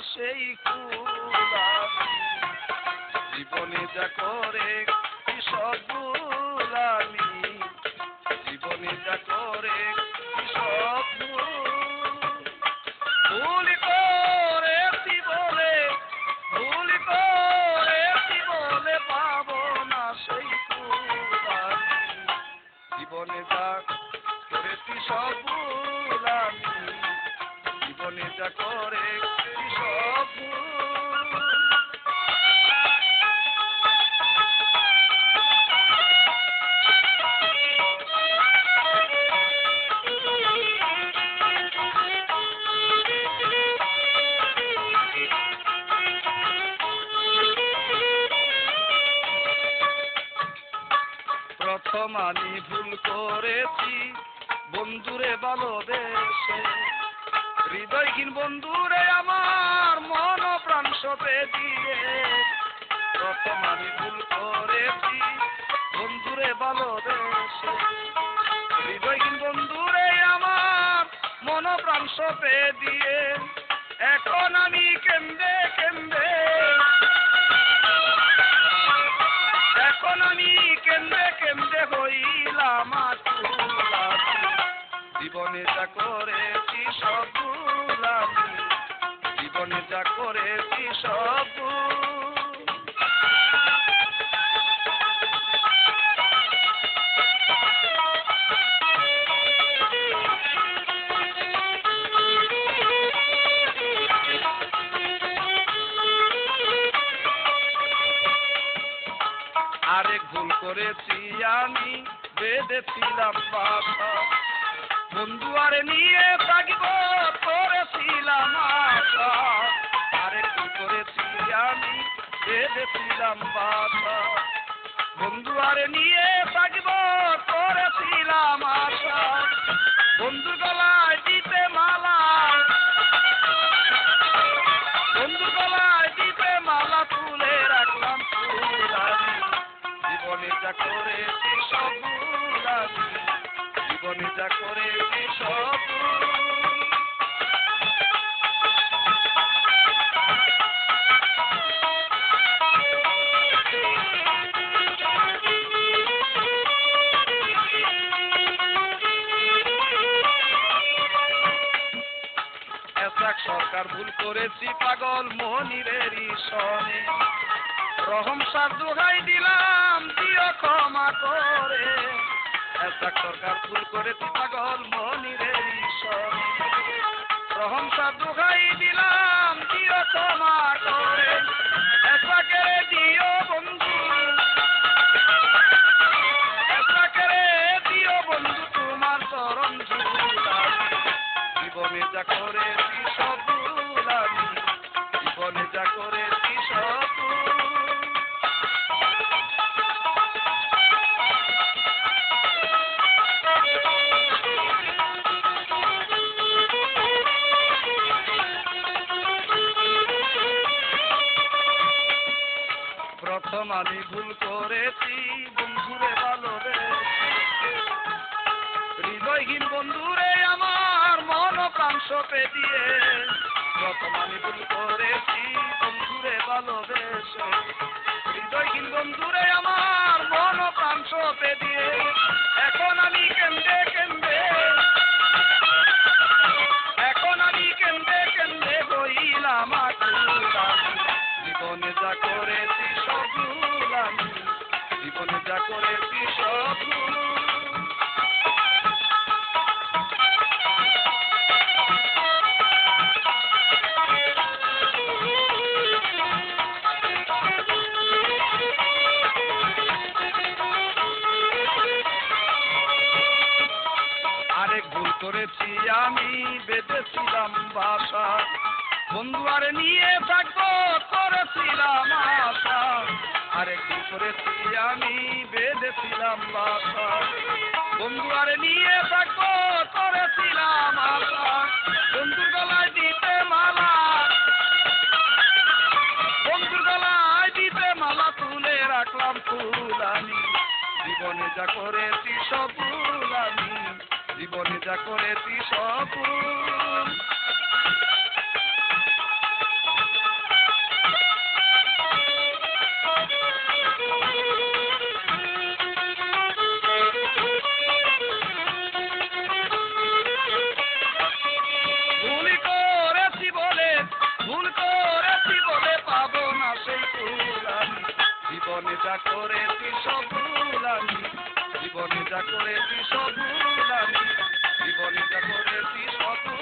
সেই কুলামি জীবনে যা করে কি সব ভুলামি জীবনে যা করে কি সব ভুল করেছি বলে পাবো না সেই কুলামি জীবনে যা করেছি সব ভুলামি জীবনে যা করে সব প্রথম আমি ভুল করেছি বন্ধুরে ভালোবেসে হৃদয়হীন বন্ধুরে আমার মন প্রাণ সঁপে দিয়ে প্রথম আমি ভুল করেছি বন্ধুরে ভালোবেসে হৃদয়হীন বন্ধুরে আমার মন প্রাণ সঁপে দিয়ে এখন আমি কেন্দে হইলাম জীবনে যা করেছি সব ভুলামি জীবনে যা করেছি সব আরেক ভুল করেছি আমি বেঁধেছিলাম বাসা বন্ধু আরে নিয়ে থাকিব করেছিলাম আশা আরেক ভুল করেছি আমি বেঁধেছিলাম বাসা বন্ধু আরে নিয়ে থাকিব করেছিলাম আশা বন্ধু গলায় দিতে মালা তুলে রাখলাম জীবনে যা করেছি সব ভুলামি জীবনে যা করেছি সব সরকার ভুল করেছি পাগল মনিরের সনে রহম সার দোহাই দিলাম দিও ক্ষমা করে সরকার ভুল করেছি পাগল মনিরের সনে রহম সার দোহাই দিলাম দিও ক্ষমা করে দিও বন্ধু তোমার চরণ জীবনে যা করেছি সব ভুলামি জীবনে যা করেছি সব প্রথম আমি ভুল করেছি বন্ধুরে ভালোবেসে বন্ধুরে আমার মন প্রাণ সপে দিয়ে, প্রথম আমি ভুল করেছি বন্ধুরে ভালোবেসে। হৃদয়হীন বন্ধুরে আমার মন প্রাণ সপে দিয়ে, এখন আমি কেন্দে কেন্দে, এখন আমি কেন্দে কেন্দে হইলাম আকুল। জীবনে যা করেছি সব ভুল আমি, জীবনে যা করেছি সব ভুল। আরেক ভুল করেছি আমি, বেঁধেছিলাম বাসা, বন্ধু আরে নিয়ে থাকবো করেছিলাম আশা। আরেক ভুল করেছি আমি, বেঁধেছিলাম বাসা, বন্ধু আরে নিয়ে থাকবো করেছিলাম আশা। বন্ধুর গলায় দিতে মালা, বন্ধুর গলায় দিতে মালা তুলে রাখলাম ফুল আমি, জীবনে যা করেছি সব ভুল আমি, জীবনে যা করেছি সব ভুল। ভুল করেছি বলে, ভুল করেছি বলে পাবো না সেই ফুল আমি, জীবনে যা করেছি সব ভুল আমি, জীবনে যা করেছি সব ভুল আমি, জীবনে যা করেছি সব ভুল।